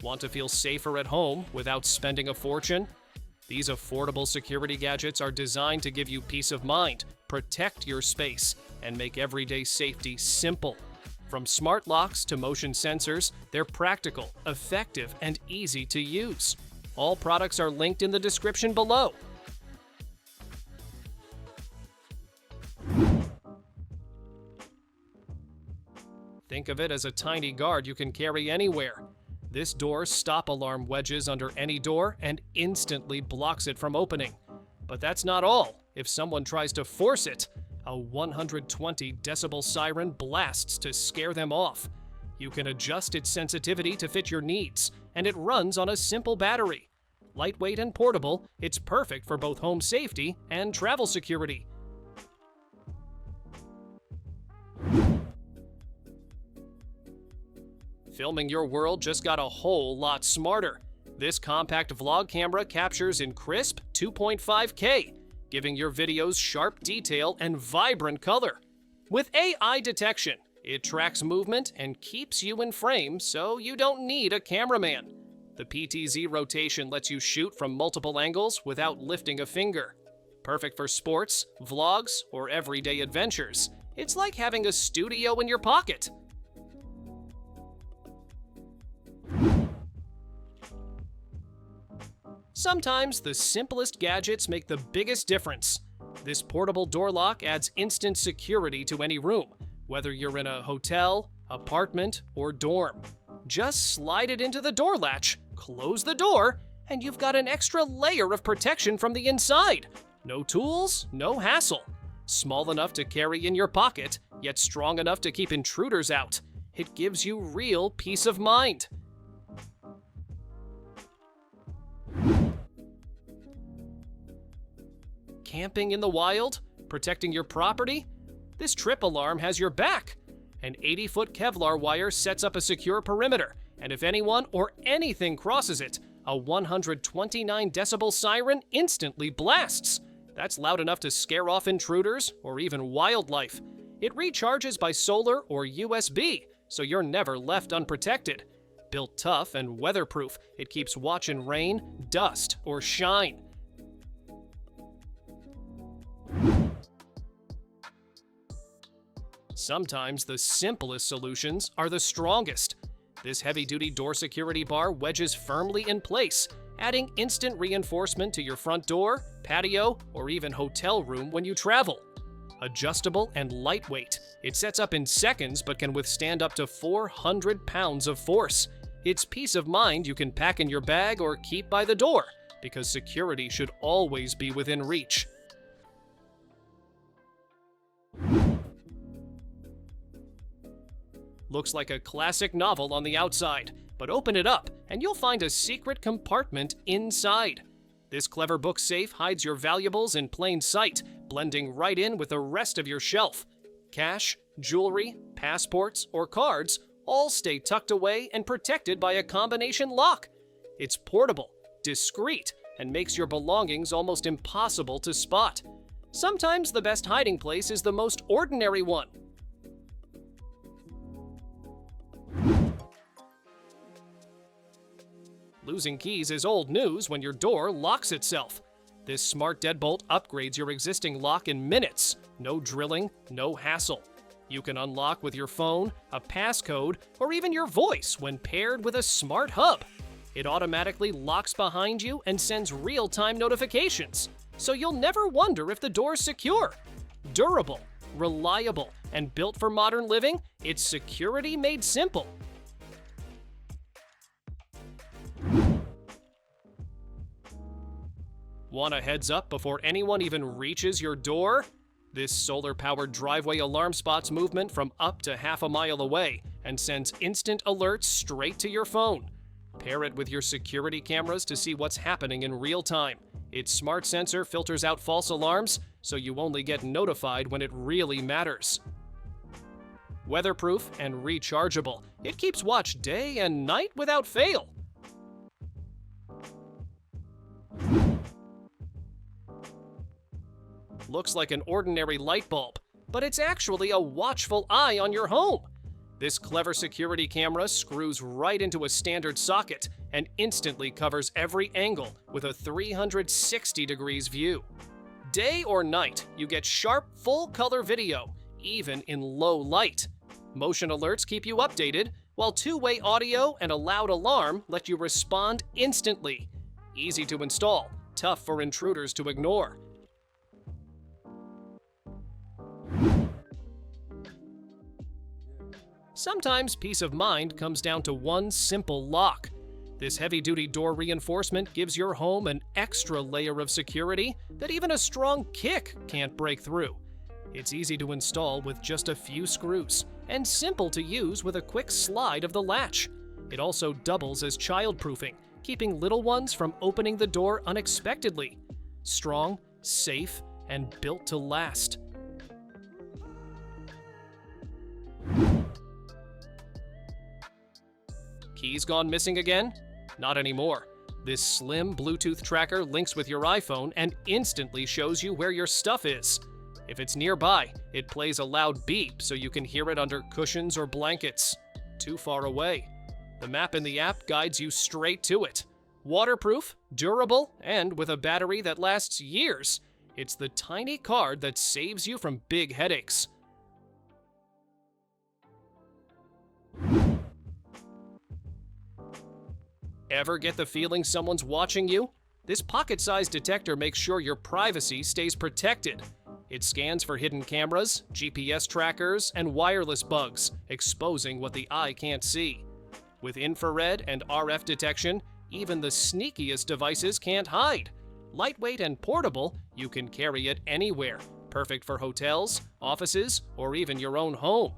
Want to feel safer at home without spending a fortune? These affordable security gadgets are designed to give you peace of mind, protect your space, and make everyday safety simple. From smart locks to motion sensors, they're practical, effective, and easy to use. All products are linked in the description below. Think of it as a tiny guard you can carry anywhere. This door stop alarm wedges under any door and instantly blocks it from opening. But that's not all. If someone tries to force it, a 120 decibel siren blasts to scare them off. You can adjust its sensitivity to fit your needs, and it runs on a simple battery. Lightweight and portable, it's perfect for both home safety and travel security. Filming your world just got a whole lot smarter. This compact vlog camera captures in crisp 2.5K, giving your videos sharp detail and vibrant color. With AI detection, it tracks movement and keeps you in frame so you don't need a cameraman. The PTZ rotation lets you shoot from multiple angles without lifting a finger. Perfect for sports, vlogs, or everyday adventures. It's like having a studio in your pocket. Sometimes the simplest gadgets make the biggest difference. This portable door lock adds instant security to any room, whether you're in a hotel, apartment, or dorm. Just slide it into the door latch, close the door, and you've got an extra layer of protection from the inside. No tools, no hassle. Small enough to carry in your pocket, yet strong enough to keep intruders out. It gives you real peace of mind. Camping in the wild? Protecting your property? This trip alarm has your back. An 80-foot Kevlar wire sets up a secure perimeter, and if anyone or anything crosses it, a 129 decibel siren instantly blasts. That's loud enough to scare off intruders or even wildlife. It recharges by solar or USB, so you're never left unprotected. Built tough and weatherproof, it keeps watch in rain, dust, or shine. Sometimes the simplest solutions are the strongest. This heavy-duty door security bar wedges firmly in place, adding instant reinforcement to your front door, patio, or even hotel room when you travel. Adjustable and lightweight, it sets up in seconds but can withstand up to 400 pounds of force. It's peace of mind you can pack in your bag or keep by the door, because security should always be within reach. Looks like a classic novel on the outside, but open it up and you'll find a secret compartment inside. This clever book safe hides your valuables in plain sight, blending right in with the rest of your shelf. Cash, jewelry, passports, or cards all stay tucked away and protected by a combination lock. It's portable, discreet, and makes your belongings almost impossible to spot. Sometimes the best hiding place is the most ordinary one. Losing keys is old news when your door locks itself. This smart deadbolt upgrades your existing lock in minutes. No drilling, no hassle. You can unlock with your phone, a passcode, or even your voice when paired with a smart hub. It automatically locks behind you and sends real-time notifications, so you'll never wonder if the door's secure. Durable, reliable, and built for modern living, it's security made simple. Want a heads up before anyone even reaches your door? This solar-powered driveway alarm spots movement from up to half a mile away and sends instant alerts straight to your phone. Pair it with your security cameras to see what's happening in real time. Its smart sensor filters out false alarms, so you only get notified when it really matters. Weatherproof and rechargeable, it keeps watch day and night without fail. Looks like an ordinary light bulb, but it's actually a watchful eye on your home. This clever security camera screws right into a standard socket and instantly covers every angle with a 360 degrees view. Day or night, you get sharp, full-color video, even in low light. Motion alerts keep you updated, while two-way audio and a loud alarm let you respond instantly. Easy to install, tough for intruders to ignore. Sometimes peace of mind comes down to one simple lock. This heavy-duty door reinforcement gives your home an extra layer of security that even a strong kick can't break through. It's easy to install with just a few screws, and simple to use with a quick slide of the latch. It also doubles as child-proofing, keeping little ones from opening the door unexpectedly. Strong, safe, and built to last. Keys gone missing again? Not anymore. This slim Bluetooth tracker links with your iPhone and instantly shows you where your stuff is. If it's nearby, it plays a loud beep so you can hear it under cushions or blankets. Too far away. The map in the app guides you straight to it. Waterproof, durable, and with a battery that lasts years. It's the tiny card that saves you from big headaches. Ever get the feeling someone's watching you? This pocket-sized detector makes sure your privacy stays protected. It scans for hidden cameras, GPS trackers, and wireless bugs, exposing what the eye can't see. With infrared and RF detection, even the sneakiest devices can't hide. Lightweight and portable, you can carry it anywhere. Perfect for hotels, offices, or even your own home.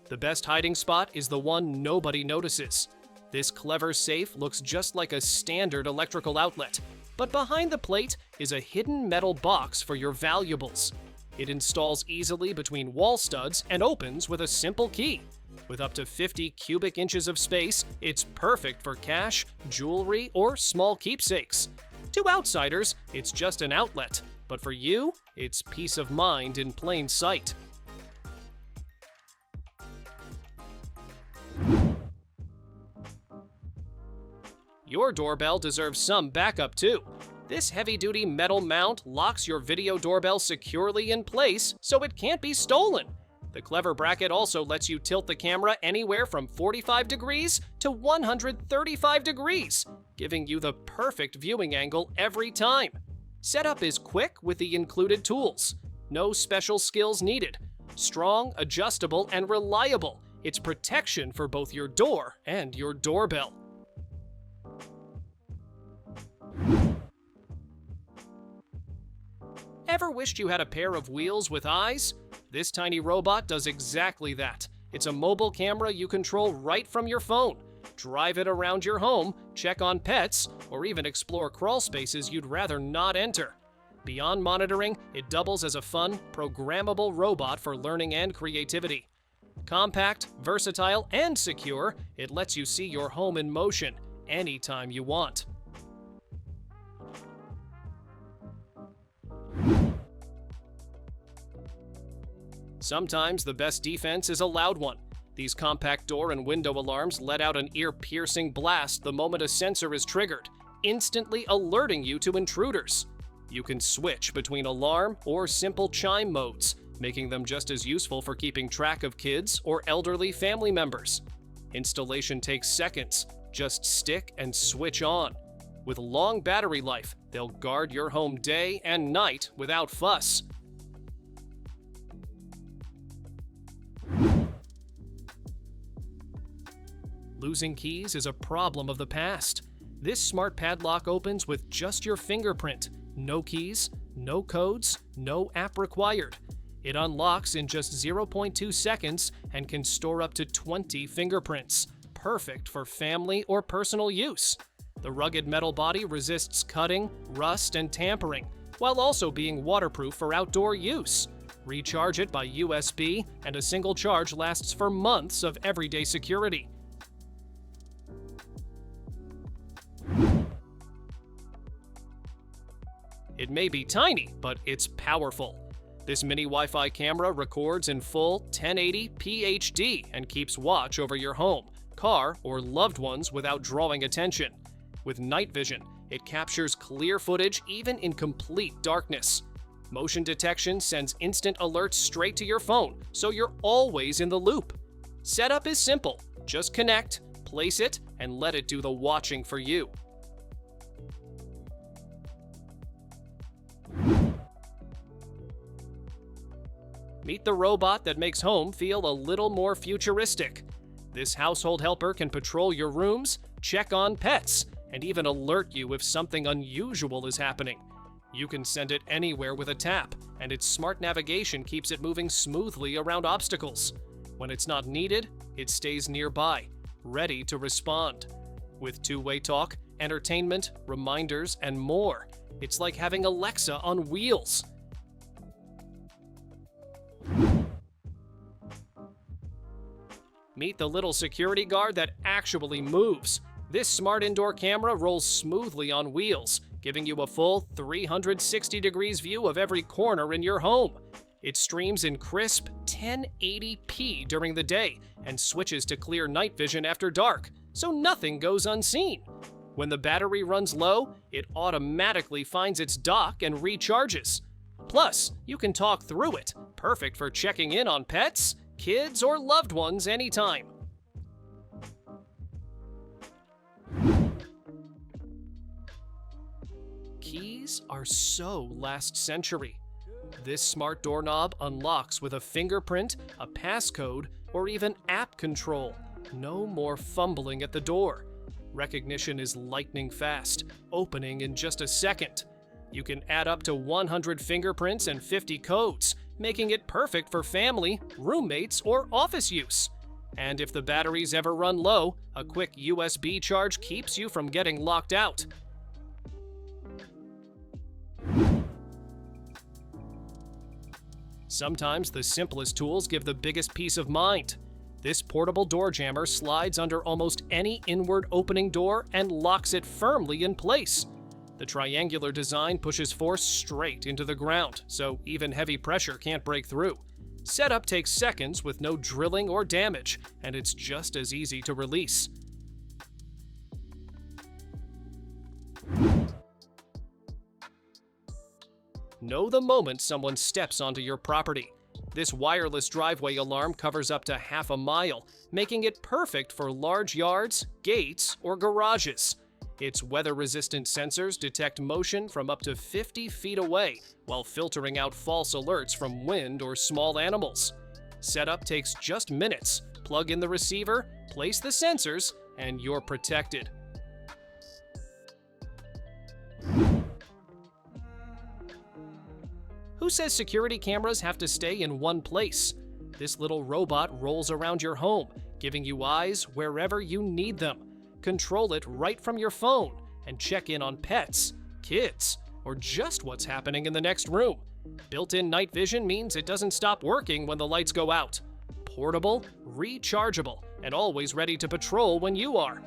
The best hiding spot is the one nobody notices. This clever safe looks just like a standard electrical outlet, but behind the plate is a hidden metal box for your valuables. It installs easily between wall studs and opens with a simple key. With up to 50 cubic inches of space, it's perfect for cash, jewelry, or small keepsakes. To outsiders, it's just an outlet, but for you, it's peace of mind in plain sight. Your doorbell deserves some backup too. This heavy-duty metal mount locks your video doorbell securely in place so it can't be stolen. The clever bracket also lets you tilt the camera anywhere from 45 degrees to 135 degrees, giving you the perfect viewing angle every time. Setup is quick with the included tools. No special skills needed. Strong, adjustable, and reliable. It's protection for both your door and your doorbell. Ever wished you had a pair of wheels with eyes? This tiny robot does exactly that. It's a mobile camera you control right from your phone. Drive it around your home, check on pets, or even explore crawl spaces you'd rather not enter. Beyond monitoring, it doubles as a fun, programmable robot for learning and creativity. Compact, versatile, and secure, it lets you see your home in motion anytime you want. Sometimes the best defense is a loud one. These compact door and window alarms let out an ear-piercing blast the moment a sensor is triggered, instantly alerting you to intruders. You can switch between alarm or simple chime modes, making them just as useful for keeping track of kids or elderly family members. Installation takes seconds. Just stick and switch on. With long battery life, they'll guard your home day and night without fuss. Losing keys is a problem of the past. This smart padlock opens with just your fingerprint. No keys, no codes, no app required. It unlocks in just 0.2 seconds and can store up to 20 fingerprints. Perfect for family or personal use. The rugged metal body resists cutting, rust, and tampering, while also being waterproof for outdoor use. Recharge it by USB, and a single charge lasts for months of everyday security. It may be tiny, but it's powerful. This mini Wi-Fi camera records in full 1080p HD and keeps watch over your home, car, or loved ones without drawing attention. With night vision, it captures clear footage even in complete darkness. Motion detection sends instant alerts straight to your phone, so you're always in the loop. Setup is simple. Just connect, place it, and let it do the watching for you. Meet the robot that makes home feel a little more futuristic. This household helper can patrol your rooms, check on pets, and even alert you if something unusual is happening. You can send it anywhere with a tap, and its smart navigation keeps it moving smoothly around obstacles. When it's not needed, it stays nearby, ready to respond. With two-way talk, entertainment, reminders, and more, it's like having Alexa on wheels. Meet the little security guard that actually moves. This smart indoor camera rolls smoothly on wheels, giving you a full 360 degrees view of every corner in your home. It streams in crisp 1080p during the day and switches to clear night vision after dark, so nothing goes unseen. When the battery runs low, it automatically finds its dock and recharges. Plus, you can talk through it, perfect for checking in on pets, kids, or loved ones anytime. Keys are so last century. This smart doorknob unlocks with a fingerprint, a passcode, or even app control. No more fumbling at the door. Recognition is lightning fast, opening in just a second. You can add up to 100 fingerprints and 50 codes, making it perfect for family, roommates, or office use. And if the batteries ever run low, a quick USB charge keeps you from getting locked out. Sometimes the simplest tools give the biggest peace of mind. This portable door jammer slides under almost any inward opening door and locks it firmly in place. The triangular design pushes force straight into the ground, so even heavy pressure can't break through. Setup takes seconds with no drilling or damage, and it's just as easy to release. Know the moment someone steps onto your property. This wireless driveway alarm covers up to half a mile, making it perfect for large yards, gates, or garages. Its weather-resistant sensors detect motion from up to 50 feet away, while filtering out false alerts from wind or small animals. Setup takes just minutes. Plug in the receiver, place the sensors, and you're protected. Who says security cameras have to stay in one place? This little robot rolls around your home, giving you eyes wherever you need them. Control it right from your phone and check in on pets, kids, or just what's happening in the next room. Built-in night vision means it doesn't stop working when the lights go out. Portable, rechargeable, and always ready to patrol when you are.